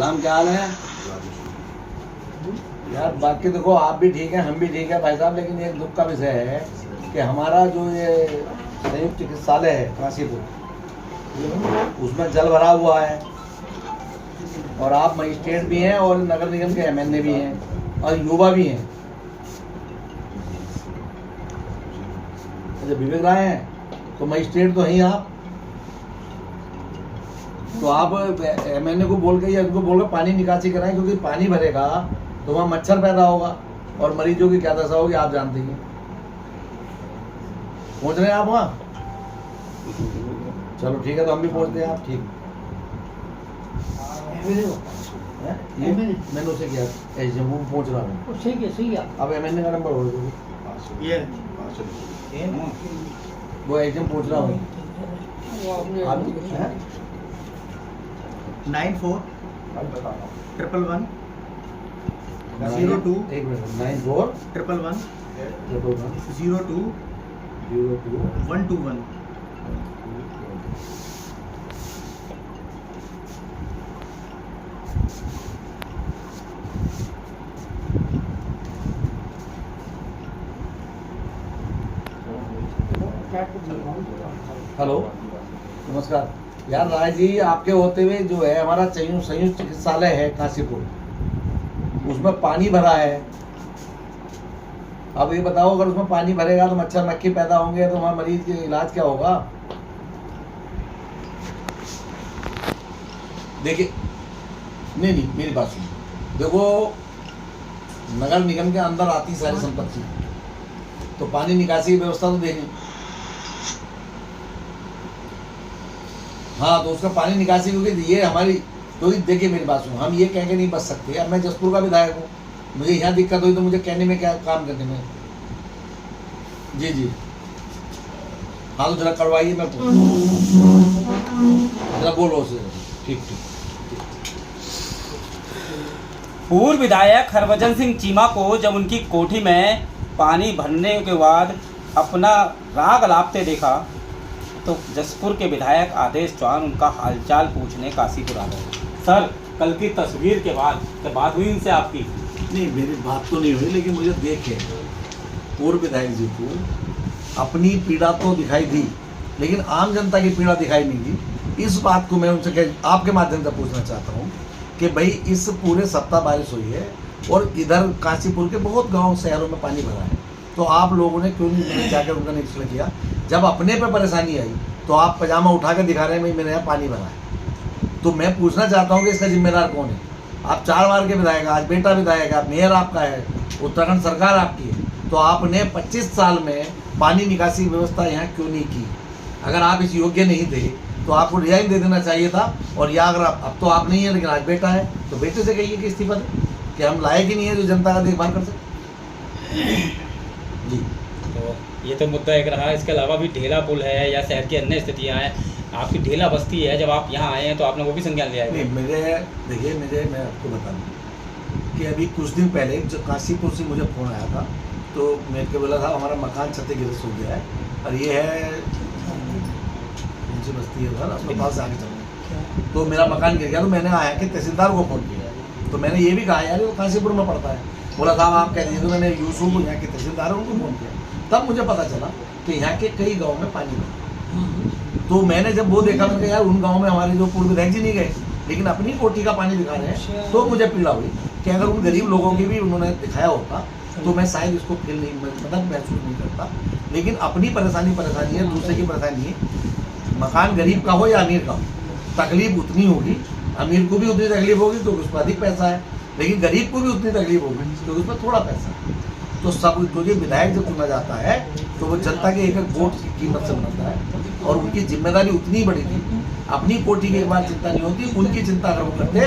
सलाम, क्या हाल है यार? बाकी देखो, आप भी ठीक हैं, हम भी ठीक है भाई साहब, लेकिन एक दुख का विषय है कि हमारा जो ये संयुक्त चिकित्सालय है काशीपुर, उसमें जल भरा हुआ है और आप मजिस्ट्रेट भी हैं और नगर निगम के एमएलए भी हैं और युवा भी हैं। अच्छा, विवेक राय हैं तो मजिस्ट्रेट तो हैं आप, तो आप एमएलए को बोल के या उनको बोल के पानी निकासी कराएं, क्योंकि पानी भरेगा तो वहाँ मच्छर पैदा होगा और मरीजों की क्या दशा होगी आप जानते हैं। पहुँच रहे हैं आप वहाँ? चलो ठीक है, तो हम भी पहुँचते हैं। आप ठीक मैंने उसे किया जम्मू में पहुँच रहा हूँ। सही है। अब एमएलए का नंबर हो ये वो एग्जाम पहुँच रहा हूँ। 9411 02 एक मिनट 9411 02 121। हेलो, नमस्कार यार। राय जी, आपके होते हुए जो है हमारा संयुक्त चिकित्सालय है काशीपुर, उसमें पानी भरा है। अब ये बताओ, अगर उसमें पानी भरेगा तो मच्छर मक्खी पैदा होंगे तो हमारे मरीज के इलाज क्या होगा? देखिए, नहीं मेरी बात सुनिए। देखो, नगर निगम के अंदर आती सारी संपत्ति, तो पानी निकासी की व्यवस्था तो देनी। हाँ, तो उसका पानी निकासी, क्योंकि ये हमारी, तो देखिए मेरी बात सुनो, हम ये कह के नहीं बच सकते। अब मैं जसपुर का विधायक हूँ, मुझे यहाँ दिक्कत हुई तो मुझे कहने में क्या, काम करने में। जी हाँ, तो जरा करवाइए, मैं जरा बोलो उसे। ठीक। पूर्व विधायक हरभजन सिंह चीमा को जब उनकी कोठी में पानी भरने के बाद अपना राग अलापते देखा तो जसपुर के विधायक आदेश चौहान उनका हालचाल पूछने काशीपुर आ गए। सर, कल की तस्वीर के बाद बात हुई इनसे आपकी? नहीं, मेरी बात तो नहीं हुई, लेकिन मुझे देखे पूर्व विधायक जी को अपनी पीड़ा तो दिखाई दी, लेकिन आम जनता की पीड़ा दिखाई नहीं दी। इस बात को मैं उनसे आपके माध्यम से पूछना चाहता हूँ कि भाई, इस पूरे सप्ताह बारिश हुई है और इधर काशीपुर के बहुत गांव शहरों में पानी भरा है, तो आप लोगों ने क्यों नहीं जाकर उनका निरीक्षण किया? जब अपने पे परेशानी आई तो आप पजामा उठा के दिखा रहे हैं मेरे यहाँ पानी भरा है। तो मैं पूछना चाहता हूँ कि इसका जिम्मेदार कौन है? आप 4 बार के विधायक, आज बेटा विधायक है, मेयर आपका है, उत्तराखंड सरकार आपकी है, तो आपने 25 साल में पानी निकासी व्यवस्था यहाँ क्यों नहीं की? अगर आप इस योग्य नहीं थे तो आपको रिजाइन दे देना चाहिए था। और या अगर अब तो आप नहीं है, लेकिन आज बेटा है, तो बेटे से कहिए कि इस्तीफा दें, कि हम लायक ही नहीं है जो जनता का देखभाल कर सके। जी, तो ये तो मुद्दा एक रहा। इसके अलावा भी ढेला पुल है या शहर की अन्य स्थितियाँ हैं। आपकी ढेला बस्ती है, जब आप यहाँ आए हैं तो आपने वो भी संज्ञान लिया है? नहीं, मैं आपको बता दूँ कि अभी कुछ दिन पहले जब काशीपुर से मुझे फ़ोन आया था, तो मैं क्या बोला था, हमारा मकान क्षतिग्रस्त हो गया है और ये है मुझे बस्ती है उधर अस्पताल से आगे चलना, तो मेरा मकान गिर गया। तो मैंने आया कि तहसीलदार को फ़ोन किया, तो मैंने ये भी कहा यार वो काशीपुर में पड़ता है। बोला साहब आप कह दीजिए। तो मैंने यूसुफ यहाँ के तहसीलदार उनको फ़ोन किया, तब मुझे पता चला कि यहाँ के कई गाँव में पानी भरा। तो मैंने जब वो देखा, मैंने कहा यार उन गाँव में हमारे जो पूर्व विधायक जी नहीं गए, लेकिन अपनी कोठी का पानी दिखा रहे हैं, तो मुझे पीड़ा हुई कि अगर उन गरीब लोगों की भी उन्होंने दिखाया होता तो मैं शायद इसको फील नहीं, मतलब महसूस नहीं करता। लेकिन अपनी परेशानी है, दूसरे की परेशानी है। मकान गरीब का हो या अमीर का हो, तकलीफ उतनी होगी। अमीर को भी उतनी तकलीफ होगी तो उस पर अधिक पैसा है, लेकिन गरीब को भी उतनी तकलीफ होगी तो उस पर थोड़ा पैसा है। तो सब क्योंकि विधायक जब चुना जाता है तो वो जनता के एक वोट की कीमत से बनता है, और उनकी जिम्मेदारी उतनी बड़ी थी। अपनी कोठी की एक बार चिंता नहीं होती, उनकी चिंता अगर वो करते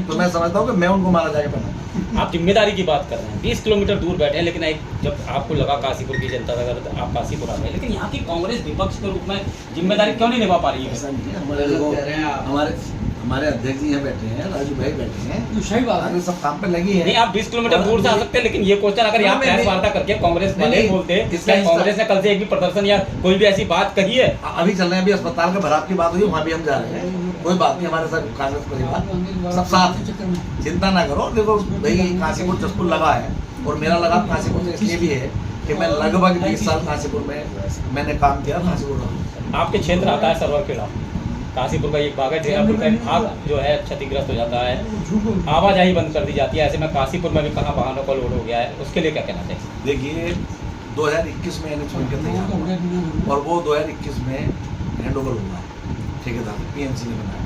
तो मैं समझता हूँ कि मैं उनको मारा जाके बनाता। आप जिम्मेदारी की बात कर रहे हैं, 20 किलोमीटर दूर बैठे हैं, लेकिन एक जब आपको लगा काशीपुर की जनता अगर तो आप काशीपुर आ गए, लेकिन यहाँ की कांग्रेस विपक्ष के रूप में जिम्मेदारी क्यों नहीं निभा पा रही है? ऐसा नहीं है, हमारे अध्यक्ष जी यहाँ बैठे हैं, राजू भाई बैठे हैं, सही बात है, सब काम पे लगी है। नहीं, आप 20 किलोमीटर दूर से आ सकते हैं, लेकिन ये क्वेश्चन अगर यहाँ प्रेस वार्ता करके कांग्रेस वाले बोलते, क्या कांग्रेस ने कल से एक भी प्रदर्शन या कोई भी ऐसी बात कही है? अभी चल रहे हैं, अभी अस्पताल का भराव की बात हुई, वहाँ भी हम जा रहे हैं। कोई बात नहीं, हमारे साथ कांग्रेस परिवार सब साथ है, चिंता ना करो। देखो भाई काशीपुर जसपुर लगा है और मेरा लगाव काशीपुर से इसलिए भी है कि मैं लगभग 20 साल काशीपुर में मैंने काम किया। काशीपुर में आपके क्षेत्र आता है सरवरखेड़ा, काशीपुर का एक भाग है, ढेरापुर का एक भाग जो है क्षतिग्रस्त हो जाता है, आवाजाही बंद कर दी जाती है। ऐसे में काशीपुर में भी कहाँ वाहनों का लोड हो गया है, उसके लिए क्या कहना चाहिए? देखिए 2021 में NH बनकर तैयार हुआ और वो 2021 में हैंड ओवर हुआ है ठेकेदार PNC ने बनाया।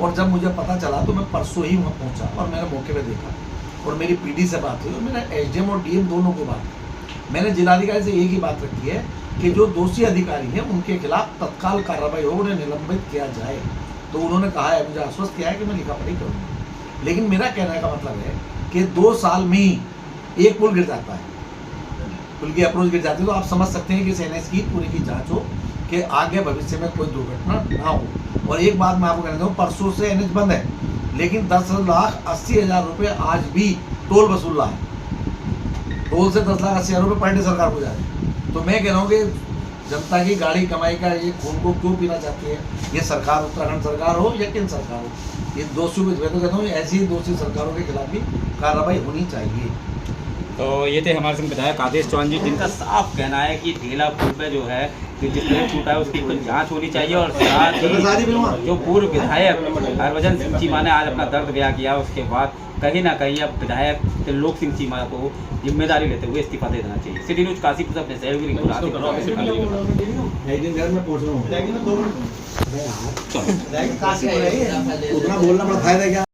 और जब मुझे पता चला तो मैं परसों ही वहाँ पहुँचा और मैंने मौके पे देखा और मेरी PD से बात हुई और मैंने SDM और DM दोनों को बात की। मैंने जिलाधिकारी से एक ही बात रखी है कि जो दोषी अधिकारी हैं उनके खिलाफ तत्काल कार्रवाई हो, उन्हें निलंबित किया जाए। तो उन्होंने कहा है, मुझे आश्वस्त किया है कि मैं लिखा पढ़ी करूँगा। लेकिन मेरा कहने का मतलब है कि 2 साल में ही एक पुल गिर जाता है, पुल की अप्रोच गिर जाती है, तो आप समझ सकते हैं कि इस NH की पूरी की जांच हो कि आगे भविष्य में कोई दुर्घटना ना हो। और एक बात मैं आपको कहना चाहूँ, परसों से NH बंद है लेकिन 10,80,000 रुपये आज भी टोल वसूल रहा है। टोल से 10,80,000 रुपये पर डे सरकार को जा रहे हैं। तो मैं कह रहा हूँ कि जनता की गाड़ी कमाई का ये खून को क्यों पीना चाहती है? ये सरकार उत्तराखंड सरकार हो या केंद्र सरकार हो, ये दोषियों को मैं तो कहता हूँ ऐसी दोषी सरकारों के खिलाफ भी कार्रवाई होनी चाहिए। तो ये थे हमारे संग विधायक आदेश चौहान जी, जिनका साफ कहना है कि ढेला पुल पे जो है जो जिसने टूटा है उसकी कुछ जांच होनी चाहिए। और साथ ही जो पूर्व विधायक हरभजन सिंह चीमा ने आज अपना दर्द बयां किया, उसके बाद कहीं ना कहीं अब विधायक त्रिलोक सिंह चीमा को जिम्मेदारी लेते हुए इस्तीफा दे देना चाहिए। सिटी न्यूज काशीपुर से अपने सहयोगी रिंकू राठी उतना बोलना बड़ा फायदा क्या?